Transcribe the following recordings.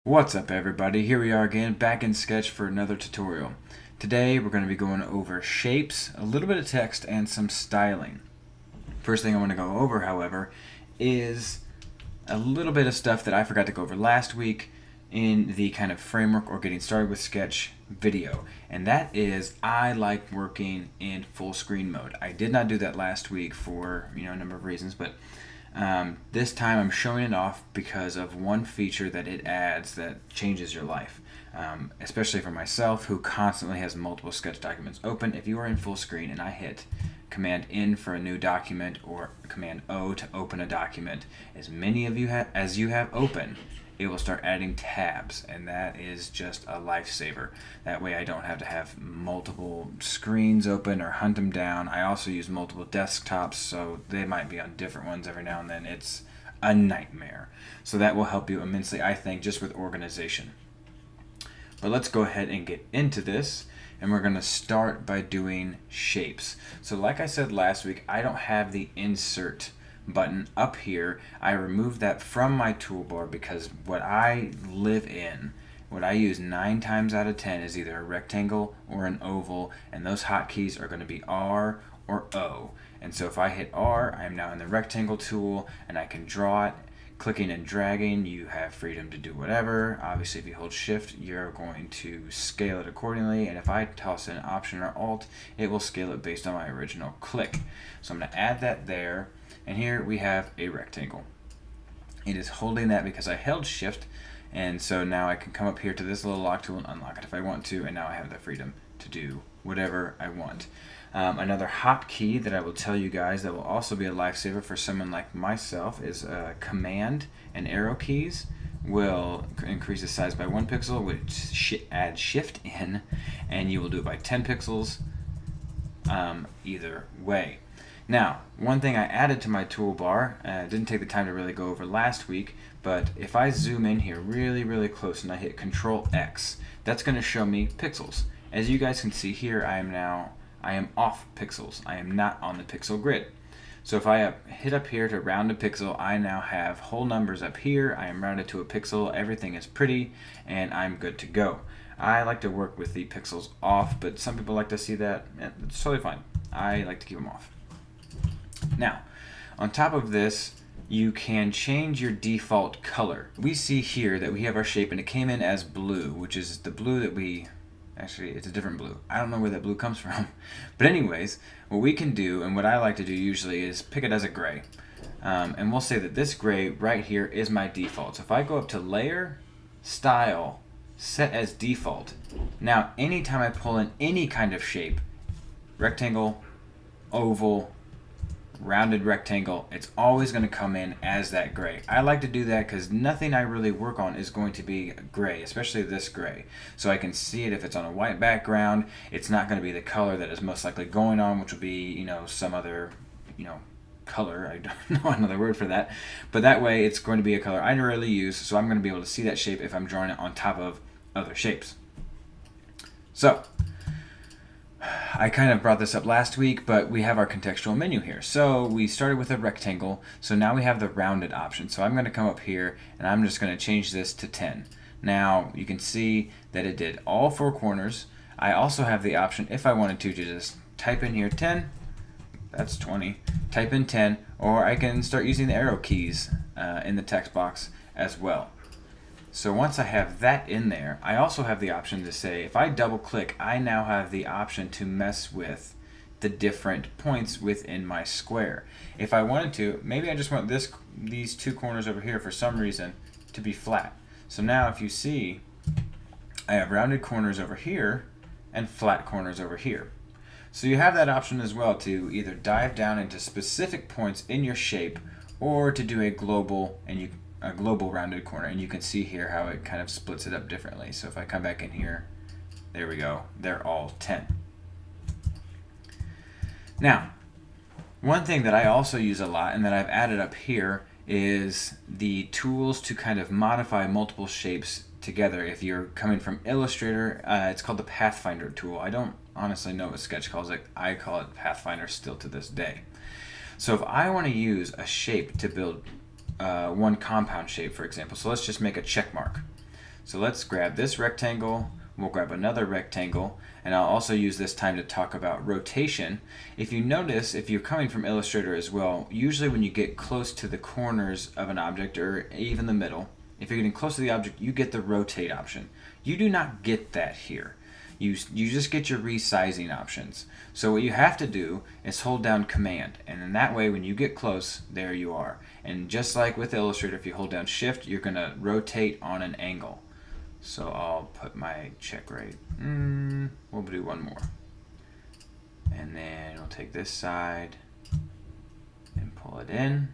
What's up everybody, here we are again back in Sketch for another tutorial. Today we're going to be going over shapes, a little bit of text, and some styling. First thing I want to go over, however, is a little bit of stuff that I forgot to go over last week in the kind of framework or getting started with Sketch video. And that is, I like working in full screen mode. I did not do that last week for a number of reasons, but this time I'm showing it off because of one feature that it adds that changes your life. Especially for myself, who constantly has multiple Sketch documents open. If you are in full screen and I hit Command N for a new document or Command O to open a document, as many of you as you have open, it will start adding tabs, and that is just a lifesaver. That way I don't have to have multiple screens open or hunt them down. I also use multiple desktops, so they might be on different ones every now and then. It's a nightmare. So that will help you immensely, I think, just with organization. But let's go ahead and get into this, and we're going to start by doing shapes. So like I said last week, I don't have the insert button up here. I removed that from my toolbar because what I live in, what I use 9 times out of 10 is either a rectangle or an oval, and those hotkeys are going to be R or O. And so if I hit R, I am now in the rectangle tool and I can draw it. Clicking and dragging, you have freedom to do whatever. Obviously if you hold shift, you're going to scale it accordingly, and if I toss in Option or Alt, it will scale it based on my original click. So I'm going to add that there. And here we have a rectangle. It is holding that because I held shift, and so now I can come up here to this little lock tool and unlock it if I want to, and now I have the freedom to do whatever I want. Another hotkey that I will tell you guys that will also be a lifesaver for someone like myself is Command and arrow keys will increase the size by 1 pixel, which add shift in, and you will do it by 10 pixels either way. Now, one thing I added to my toolbar, didn't take the time to really go over last week, but if I zoom in here really close and I hit Control X, that's going to show me pixels. As you guys can see here, I am off pixels. I am not on the pixel grid. So if I hit up here to round a pixel, I now have whole numbers up here. I am rounded to a pixel, everything is pretty, and I'm good to go. I like to work with the pixels off, but some people like to see that. It's totally fine. I like to keep them off. Now, on top of this, you can change your default color. We see here that we have our shape, and it came in as blue, which is the blue that actually, it's a different blue. I don't know where that blue comes from. But anyways, what we can do, and what I like to do usually, is pick it as a gray. And we'll say that this gray right here is my default. So if I go up to Layer, Style, Set as Default, now anytime I pull in any kind of shape, rectangle, oval, rounded rectangle, it's always going to come in as that gray. I like to do that because nothing I really work on is going to be gray, especially this gray. So I can see it if it's on a white background. It's not going to be the color that is most likely going on, which will be, some other, color. I don't know another word for that. But that way it's going to be a color I rarely use, so I'm going to be able to see that shape if I'm drawing it on top of other shapes. So I kind of brought this up last week, but we have our contextual menu here. So we started with a rectangle, so now we have the rounded option. So I'm going to come up here and I'm just going to change this to 10. Now you can see that it did all 4 corners. I also have the option, if I wanted to just type in here 10, that's 20, type in 10, or I can start using the arrow keys in the text box as well. So once I have that in there, I also have the option to say, if I double click, I now have the option to mess with the different points within my square. If I wanted to, maybe I just want these 2 corners over here for some reason to be flat. So now if you see, I have rounded corners over here and flat corners over here. So you have that option as well to either dive down into specific points in your shape or to do a global rounded corner, and you can see here how it kind of splits it up differently. So if I come back in here, there we go, they're all 10. Now, one thing that I also use a lot and that I've added up here is the tools to kind of modify multiple shapes together. If you're coming from Illustrator, it's called the Pathfinder tool. I don't honestly know what Sketch calls it. I call it Pathfinder still to this day. So if I want to use a shape to build one compound shape, for example, so let's just make a check mark. So let's grab this rectangle, we'll grab another rectangle, and I'll also use this time to talk about rotation. If you notice, if you're coming from Illustrator as well, usually when you get close to the corners of an object or even the middle, if you're getting close to the object, you get the rotate option. You do not get that here. You just get your resizing options. So what you have to do is hold down Command, and in that way when you get close, there you are. And just like with Illustrator, if you hold down Shift, you're going to rotate on an angle. So I'll put my check rate. We'll do one more. And then we'll take this side and pull it in.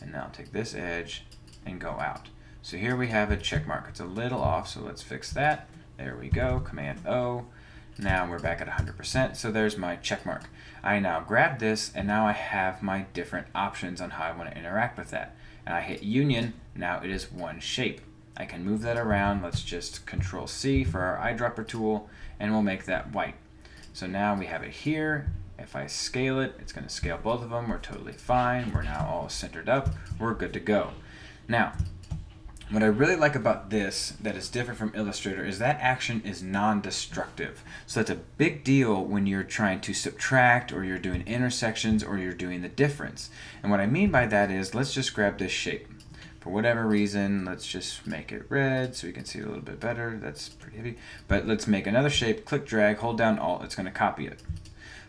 And now I'll take this edge and go out. So here we have a check mark. It's a little off, so let's fix that. There we go, Command O. Now we're back at 100%, so there's my check mark. I now grab this, and now I have my different options on how I want to interact with that. And I hit Union, now it is one shape. I can move that around. Let's just Control C for our eyedropper tool, and we'll make that white. So now we have it here. If I scale it, it's going to scale both of them. We're totally fine. We're now all centered up. We're good to go. Now, what I really like about this that is different from Illustrator is that action is non-destructive. So that's a big deal when you're trying to subtract, or you're doing intersections, or you're doing the difference. And what I mean by that is, let's just grab this shape. For whatever reason, let's just make it red so we can see it a little bit better. That's pretty heavy. But let's make another shape, click drag, hold down Alt, it's going to copy it.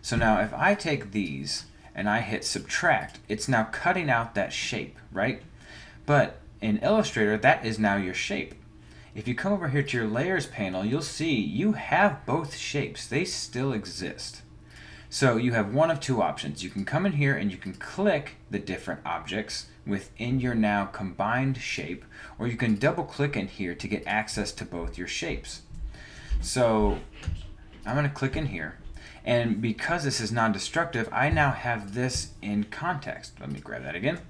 So now if I take these and I hit subtract, it's now cutting out that shape, right? But in Illustrator, that is now your shape. If you come over here to your layers panel, you'll see you have both shapes. They still exist. So you have one of two options. You can come in here and you can click the different objects within your now combined shape, or you can double click in here to get access to both your shapes. So I'm going to click in here, and because this is non-destructive, I now have this in context. Let me grab that again,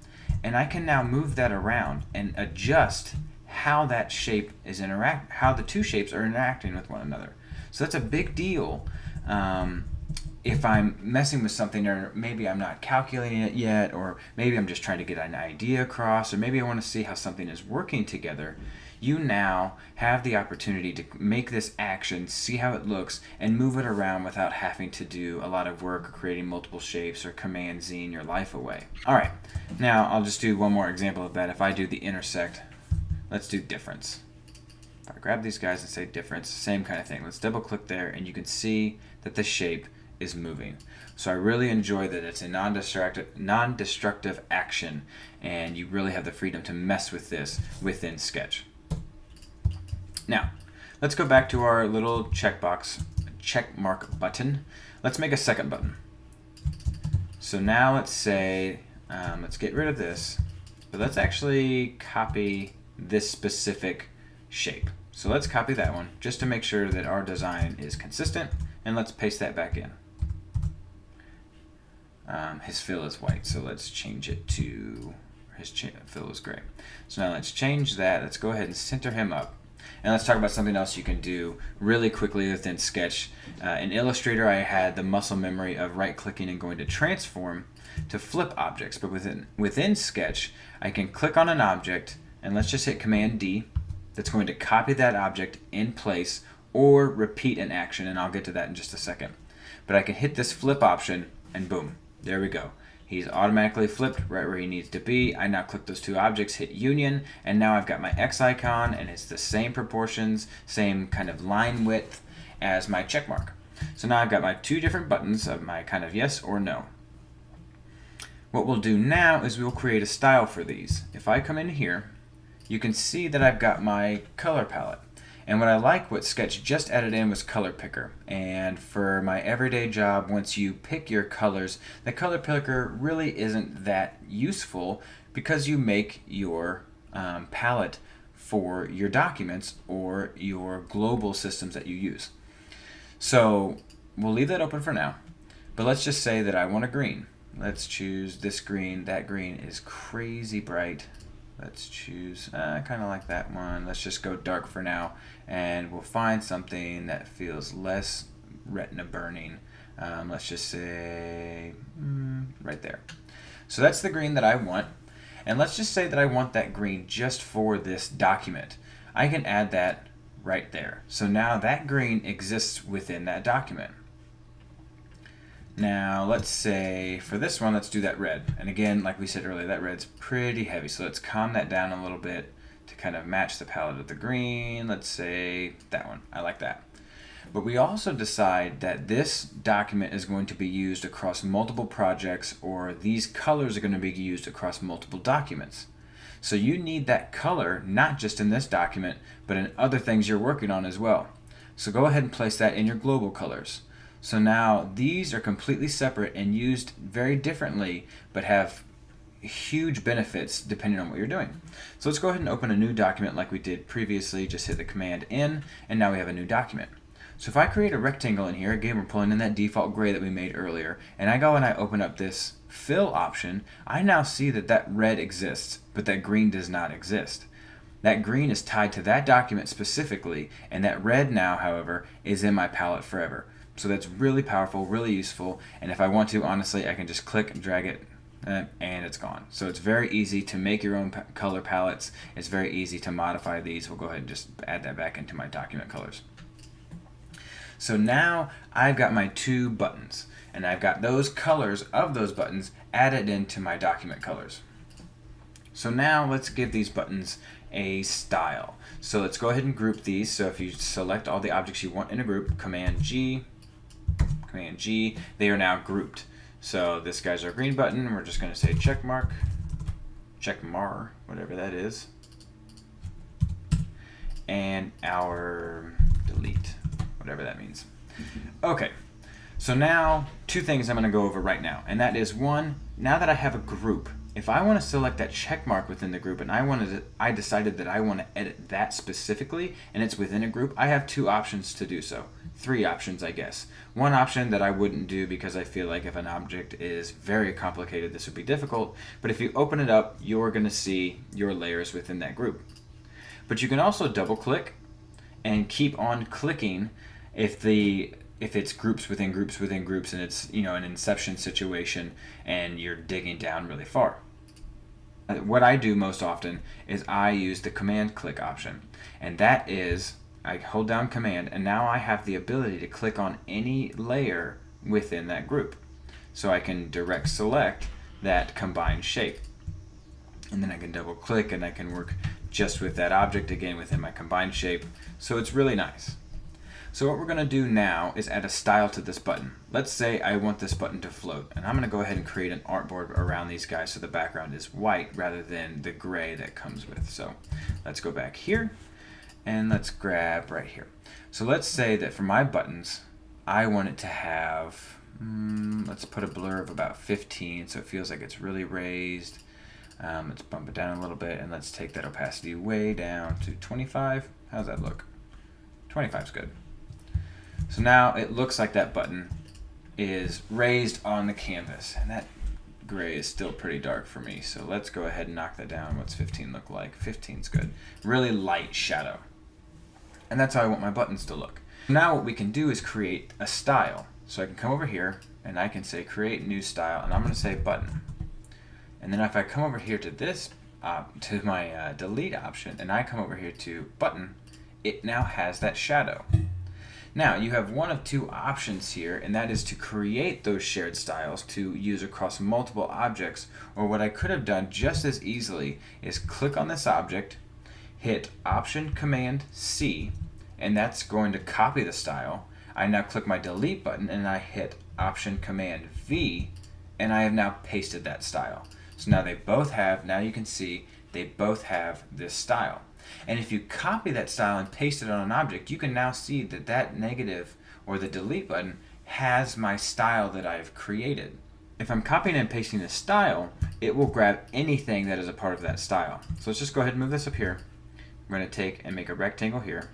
and I can now move that around and adjust how that shape is how the two shapes are interacting with one another. So that's a big deal. If I'm messing with something, or maybe I'm not calculating it yet, or maybe I'm just trying to get an idea across, or maybe I want to see how something is working together, you now have the opportunity to make this action, see how it looks, and move it around without having to do a lot of work creating multiple shapes or Command Z-ing your life away. Alright, now I'll just do one more example of that. If I do the intersect, let's do difference. If I grab these guys and say difference, same kind of thing. Let's double click there, and you can see that the shape is moving. So I really enjoy that it's a non-destructive action, and you really have the freedom to mess with this within Sketch. Now, let's go back to our little check mark button. Let's make a second button. So now let's say, let's get rid of this, but let's actually copy this specific shape. So let's copy that one just to make sure that our design is consistent, and let's paste that back in. His fill is white, so let's change it to his fill is gray. So now let's change that. Let's go ahead and center him up. And let's talk about something else you can do really quickly within Sketch. In Illustrator, I had the muscle memory of right-clicking and going to transform to flip objects. But within Sketch, I can click on an object, and let's just hit Command D. That's going to copy that object in place or repeat an action, and I'll get to that in just a second. But I can hit this flip option, and boom. There we go. He's automatically flipped right where he needs to be. I now click those two objects, hit Union, and now I've got my X icon, and it's the same proportions, same kind of line width as my check mark. So now I've got my two different buttons of my kind of yes or no. What we'll do now is we'll create a style for these. If I come in here, you can see that I've got my color palette. And what I like, what Sketch just added in was Color Picker. And for my everyday job, once you pick your colors, the Color Picker really isn't that useful because you make your palette for your documents or your global systems that you use. So we'll leave that open for now. But let's just say that I want a green. Let's choose this green. That green is crazy bright. Let's choose kind of like that one. Let's just go dark for now, and we'll find something that feels less retina burning. Let's just say right there. So that's the green that I want, and let's just say that I want that green just for this document. I can add that right there. So now that green exists within that document. Now let's say for this one, let's do that red. And again, like we said earlier, that red's pretty heavy. So let's calm that down a little bit to kind of match the palette of the green. Let's say that one. I like that. But we also decide that this document is going to be used across multiple projects, or these colors are going to be used across multiple documents. So you need that color not just in this document, but in other things you're working on as well. So go ahead and place that in your global colors. So now these are completely separate and used very differently, but have huge benefits depending on what you're doing. So let's go ahead and open a new document like we did previously. Just hit the Command N, and now we have a new document. So if I create a rectangle in here, again we're pulling in that default gray that we made earlier, and I go and I open up this fill option, I now see that that red exists, but that green does not exist. That green is tied to that document specifically, and that red now, however, is in my palette forever. So that's really powerful, really useful, and if I want to, honestly, I can just click and drag it, and it's gone. So it's very easy to make your own color palettes. It's very easy to modify these. We'll go ahead and just add that back into my document colors. So now I've got my two buttons, and I've got those colors of those buttons added into my document colors. So now let's give these buttons a style. So let's go ahead and group these. So if you select all the objects you want in a group, Command G, they are now grouped. So this guy's our green button. We're just going to say check mark, whatever that is, and our delete, whatever that means. Okay, so now two things I'm going to go over right now, and that is one, now that I have a group, if I want to select that check mark within the group and I decided that I want to edit that specifically and it's within a group, I have two options to do so. Three options, I guess. One option that I wouldn't do because I feel like if an object is very complicated, this would be difficult, but if you open it up, you're going to see your layers within that group. But you can also double click and keep on clicking if it's groups within groups within groups, and it's, you know, an inception situation and you're digging down really far. What I do most often is I use the command click option, and that is I hold down command, and now I have the ability to click on any layer within that group. So I can direct select that combined shape, and then I can double click and I can work just with that object again within my combined shape. So it's really nice. So what we're going to do now is add a style to this button. Let's say I want this button to float, and I'm going to go ahead and create an artboard around these guys so the background is white rather than the gray that comes with. So let's go back here and let's grab right here. So let's say that for my buttons, I want it to have, let's put a blur of about 15 so it feels like it's really raised. Let's bump it down a little bit, and let's take that opacity way down to 25. How's that look? 25 is good. So now it looks like that button is raised on the canvas, and that gray is still pretty dark for me. So let's go ahead and knock that down. What's 15 look like? 15 is good. Really light shadow. And that's how I want my buttons to look. Now what we can do is create a style. So I can come over here and I can say create new style, and I'm going to say button. And then if I come over here to this, to my delete option, and I come over here to button, it now has that shadow. Now you have one of two options here, and that is to create those shared styles to use across multiple objects, or what I could have done just as easily is click on this object, hit Option Command C, and that's going to copy the style. I now click my delete button and I hit Option Command V, and I have now pasted that style. So now they both have, now you can see they both have this style. And if you copy that style and paste it on an object, you can now see that that negative or the delete button has my style that I've created. If I'm copying and pasting the style, it will grab anything that is a part of that style. So let's just go ahead and move this up here. We're going to take and make a rectangle here.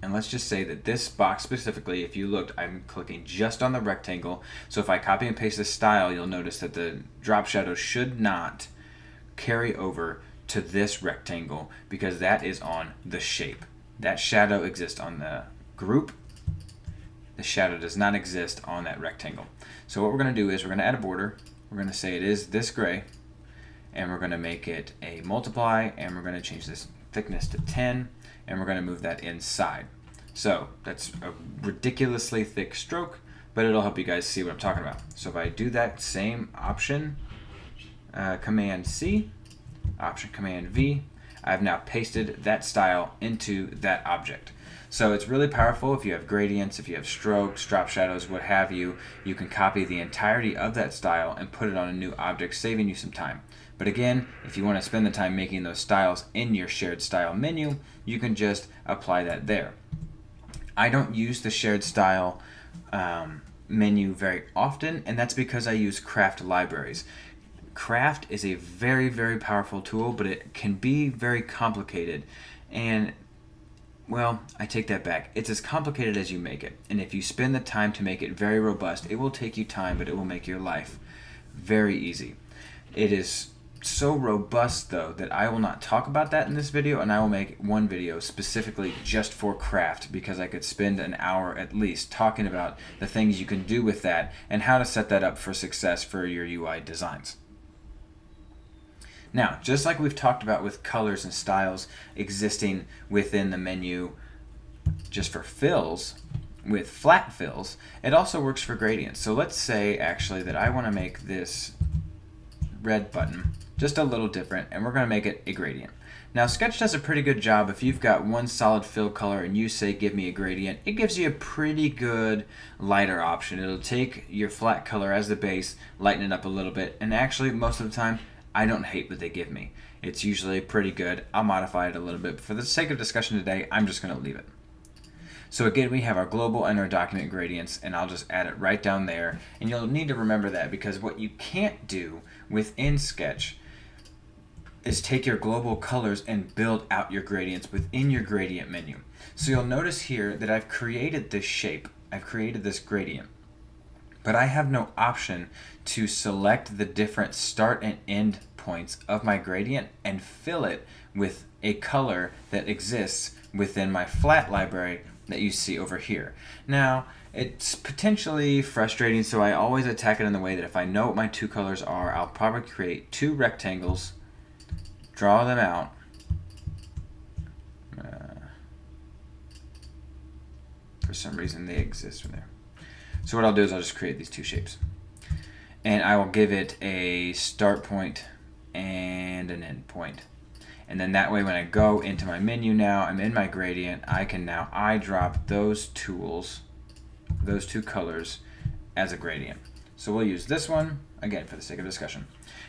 And let's just say that this box specifically, if you looked, I'm clicking just on the rectangle. So if I copy and paste this style, you'll notice that the drop shadow should not carry over to this rectangle because that is on the shape. That shadow exists on the group. The shadow does not exist on that rectangle. So what we're going to do is we're going to add a border. We're going to say it is this gray, and we're going to make it a multiply, and we're going to change this thickness to 10, and we're going to move that inside. So that's a ridiculously thick stroke, but it'll help you guys see what I'm talking about. So if I do that same option, Command C, Option Command V, I've now pasted that style into that object. So it's really powerful if you have gradients, if you have strokes, drop shadows, what have you. You can copy the entirety of that style and put it on a new object, saving you some time. But again, if you want to spend the time making those styles in your shared style menu, you can just apply that there. I don't use the shared style menu very often, and that's because I use craft libraries. Craft is a very, very powerful tool, but it can be very complicated. And, well, I take that back. It's as complicated as you make it. And if you spend the time to make it very robust, it will take you time, but it will make your life very easy. It is so robust, though, that I will not talk about that in this video, and I will make one video specifically just for craft, because I could spend an hour at least talking about the things you can do with that and how to set that up for success for your UI designs. Now, just like we've talked about with colors and styles existing within the menu just for fills, with flat fills, it also works for gradients. So let's say actually that I want to make this red button just a little different, and we're going to make it a gradient. Now, Sketch does a pretty good job. If you've got one solid fill color and you say give me a gradient, it gives you a pretty good lighter option. It'll take your flat color as the base, lighten it up a little bit, and actually most of the time I don't hate what they give me. It's usually pretty good. I'll modify it a little bit, but for the sake of discussion today, I'm just going to leave it. So again, we have our global and our document gradients, and I'll just add it right down there. And you'll need to remember that, because what you can't do within Sketch is take your global colors and build out your gradients within your gradient menu. So you'll notice here that I've created this shape. I've created this gradient. But I have no option to select the different start and end points of my gradient and fill it with a color that exists within my flat library that you see over here. Now, it's potentially frustrating, so I always attack it in the way that if I know what my two colors are, I'll probably create two rectangles, draw them out, for some reason they exist in there. So what I'll do is I'll just create these two shapes, and I will give it a start point and an end point. And then that way when I go into my menu now, I'm in my gradient, I can now eyedrop those tools, those two colors as a gradient. So we'll use this one, again for the sake of discussion,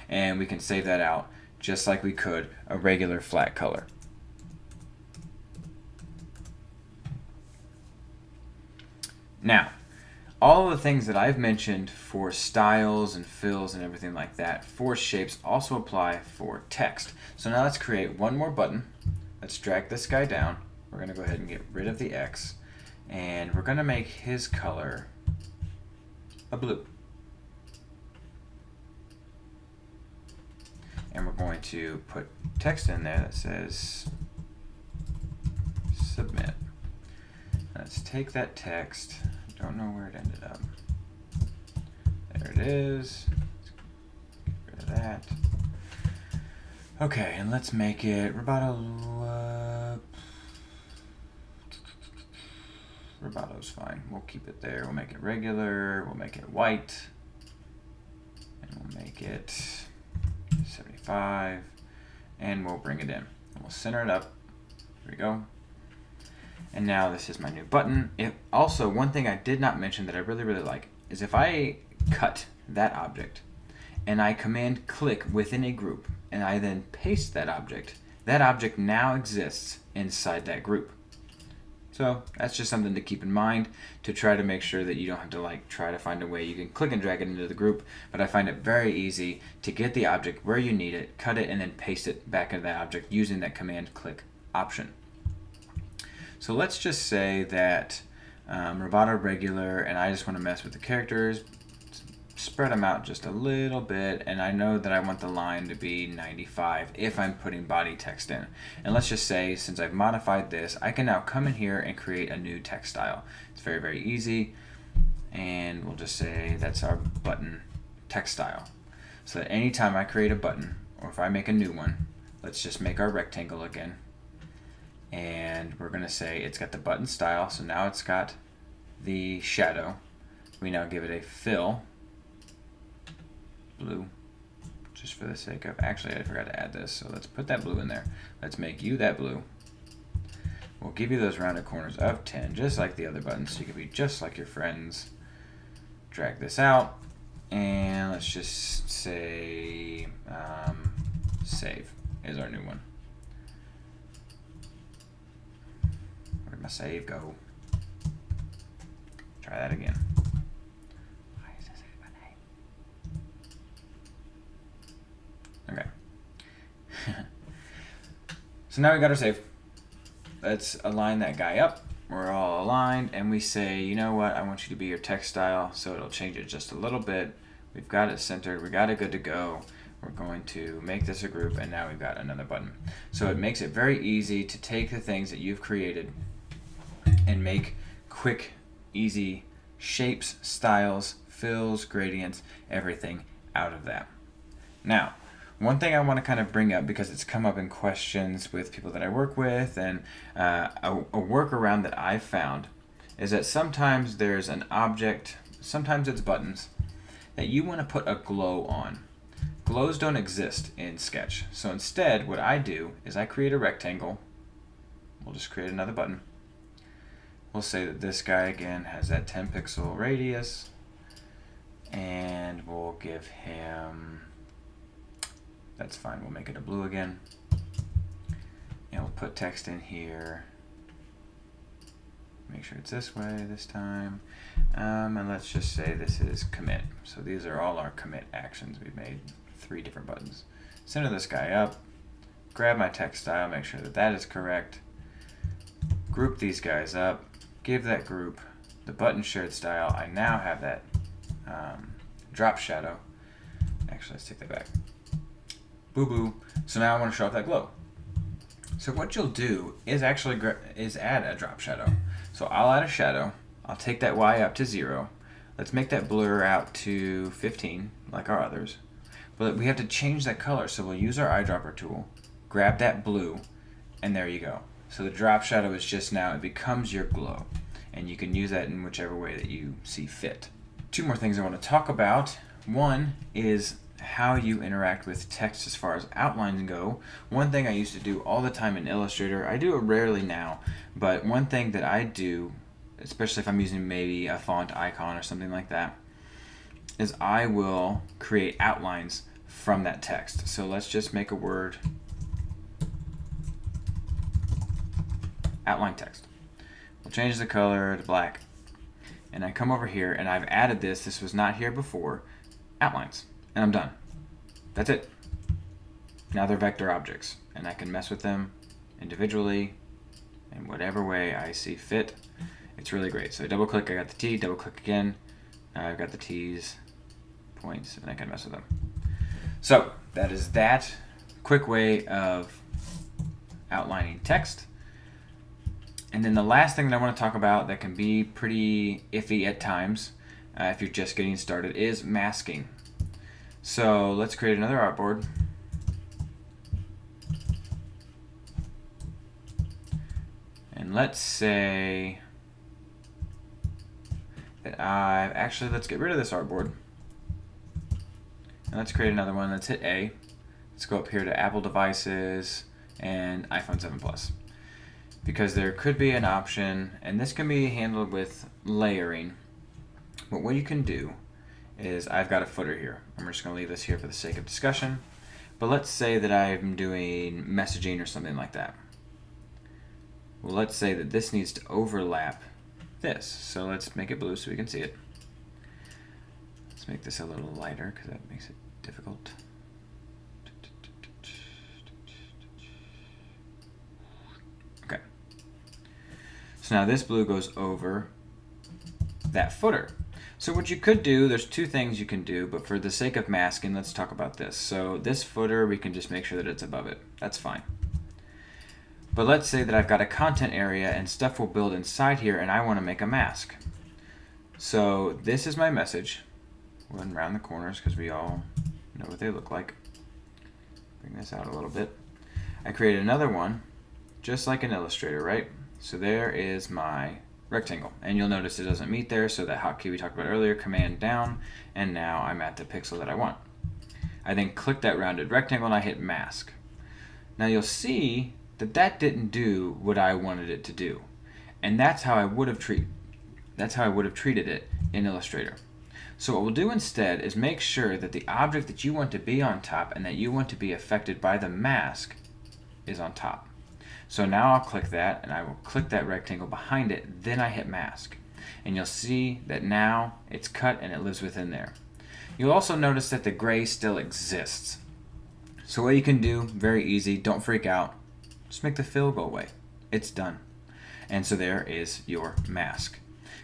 and we can save that out just like we could a regular flat color. Now, all of the things that I've mentioned for styles and fills and everything like that for shapes also apply for text. So now let's create one more button. Let's drag this guy down. We're going to go ahead and get rid of the X, and we're going to make his color a blue. And we're going to put text in there that says submit. Let's take that text. Don't know where it ended up. There it is. Let's get rid of that. Okay, and let's make it Roboto's fine. We'll keep it there. We'll make it regular. We'll make it white. And we'll make it 75. And we'll bring it in. And we'll center it up. There we go. And now this is my new button. Also, one thing I did not mention that I really, really like is if I cut that object and I command click within a group and I then paste that object now exists inside that group. So that's just something to keep in mind to try to make sure that you don't have to try to find a way you can click and drag it into the group, but I find it very easy to get the object where you need it, cut it, and then paste it back into that object using that command click option. So let's just say that Roboto regular, and I just want to mess with the characters, spread them out just a little bit, and I know that I want the line to be 95 if I'm putting body text in. And let's just say, since I've modified this, I can now come in here and create a new text style. It's very, very easy, and we'll just say that's our button text style. So that anytime I create a button, or if I make a new one, let's just make our rectangle again. and we're going to say it's got the button style. So now it's got the shadow. We now give it a fill blue, just for the sake of, actually I forgot to add this, so let's put that blue in there. Let's make you that blue. We'll give you those rounded corners of 10, just like the other buttons, so you can be just like your friends. Drag this out, and let's just say save is our new one. Where'd my save go? Try that again. Why is this my name? Okay. So now we got our save. Let's align that guy up. We're all aligned, and we say, you know what, I want you to be your text style, so it'll change it just a little bit. We've got it centered, we got it good to go. We're going to make this a group, and now we've got another button. So it makes it very easy to take the things that you've created and make quick, easy shapes, styles, fills, gradients, everything out of that. Now, one thing I want to kind of bring up, because it's come up in questions with people that I work with, and a workaround that I've found is that sometimes there's an object, sometimes it's buttons, that you want to put a glow on. Glows don't exist in Sketch. So instead, what I do is I create a rectangle. We'll just create another button. We'll say that this guy, again, has that 10 pixel radius, and we'll give him, that's fine, we'll make it a blue again. And we'll put text in here. Make sure it's this way this time. And let's just say this is commit. So these are all our commit actions. We've made 3 different buttons. Center this guy up, grab my text style, make sure that that is correct. Group these guys up, give that group the button shared style. I now have that drop shadow. Actually, let's take that back. Boo boo. So now I want to show off that glow. So what you'll do is actually add a drop shadow. So I'll add a shadow. I'll take that Y up to 0. Let's make that blur out to 15, like our others. But we have to change that color, so we'll use our eyedropper tool, grab that blue, and there you go. So the drop shadow is just now, it becomes your glow. And you can use that in whichever way that you see fit. 2 more things I want to talk about. One is how you interact with text as far as outlines go. One thing I used to do all the time in Illustrator, I do it rarely now, but one thing that I do, especially if I'm using maybe a font icon or something like that, is I will create outlines from that text. So let's just make a word, outline text. We'll change the color to black. And I come over here and I've added this was not here before, outlines. And I'm done. That's it. Now they're vector objects, and I can mess with them individually in whatever way I see fit. It's really great. So I double click, I got the T, double click again. Now I've got the T's, points, and I can mess with them. So that is that quick way of outlining text. And then the last thing that I want to talk about that can be pretty iffy at times if you're just getting started is masking. So let's create another artboard. And let's say that let's get rid of this artboard. And let's create another one. Let's hit A. Let's go up here to Apple devices and iPhone 7 Plus. Because there could be an option, and this can be handled with layering. But what you can do is I've got a footer here. I'm just going to leave this here for the sake of discussion. But let's say that I'm doing messaging or something like that. Well, let's say that this needs to overlap this. So let's make it blue so we can see it. Let's make this a little lighter because that makes it difficult. Okay. So now this blue goes over that footer. So what you could do, there's 2 things you can do, but for the sake of masking, let's talk about this. So this footer, we can just make sure that it's above it. That's fine. But let's say that I've got a content area and stuff will build inside here and I want to make a mask. So this is my message. We'll run around the corners because we all know what they look like. Bring this out a little bit. I created another one just like in Illustrator, right? So there is my rectangle, and you'll notice it doesn't meet there, so that hotkey we talked about earlier, Command down, and now I'm at the pixel that I want. I then click that rounded rectangle and I hit mask. Now you'll see that that didn't do what I wanted it to do, and that's how I would have treated it in Illustrator. So what we'll do instead is make sure that the object that you want to be on top and that you want to be affected by the mask is on top. So now I'll click that, and I will click that rectangle behind it, then I hit mask. And you'll see that now it's cut and it lives within there. You'll also notice that the gray still exists. So what you can do, very easy, don't freak out, just make the fill go away. It's done. And so there is your mask.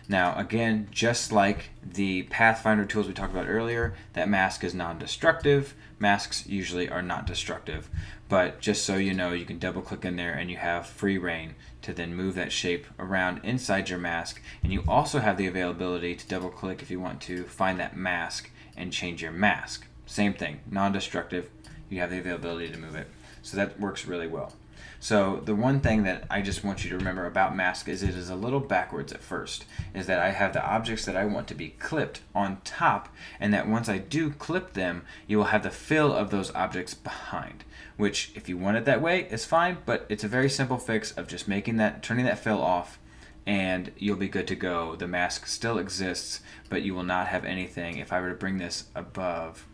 Now again, just like the Pathfinder tools we talked about earlier, that mask is non-destructive. Masks usually are not destructive, but just so you know, you can double click in there and you have free reign to then move that shape around inside your mask, and you also have the availability to double click if you want to find that mask and change your mask. Same thing, non-destructive, you have the availability to move it. So that works really well. So the one thing that I just want you to remember about mask is it is a little backwards at first, is that I have the objects that I want to be clipped on top, and that once I do clip them, you will have the fill of those objects behind, which if you want it that way is fine, but it's a very simple fix of just turning that fill off, and you'll be good to go. The mask still exists, but you will not have anything. If I were to bring this above,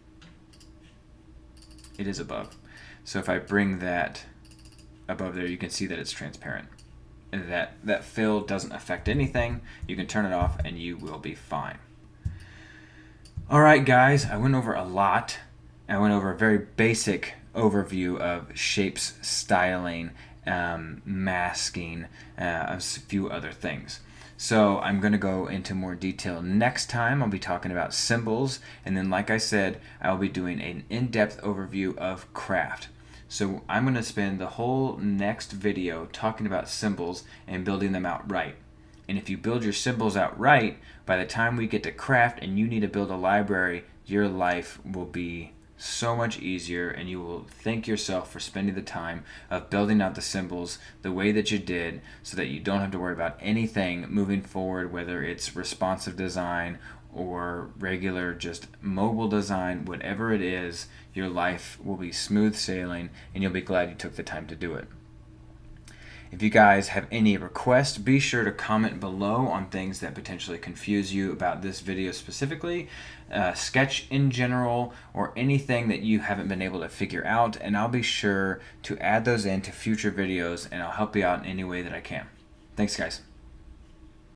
it is above. So if I bring that above there, you can see that it's transparent. And that fill doesn't affect anything. You can turn it off and you will be fine. Alright guys, I went over a lot. I went over a very basic overview of shapes, styling, masking, a few other things. So I'm going to go into more detail next time. I'll be talking about symbols, and then like I said, I'll be doing an in-depth overview of craft. So I'm going to spend the whole next video talking about symbols and building them out right. And if you build your symbols out right, by the time we get to craft and you need to build a library, your life will be so much easier, and you will thank yourself for spending the time of building out the symbols the way that you did, so that you don't have to worry about anything moving forward, whether it's responsive design or regular just mobile design. Whatever it is, your life will be smooth sailing and you'll be glad you took the time to do it. If you guys have any requests, be sure to comment below on things that potentially confuse you about this video specifically, sketch in general, or anything that you haven't been able to figure out, and I'll be sure to add those into future videos, and I'll help you out in any way that I can. Thanks guys.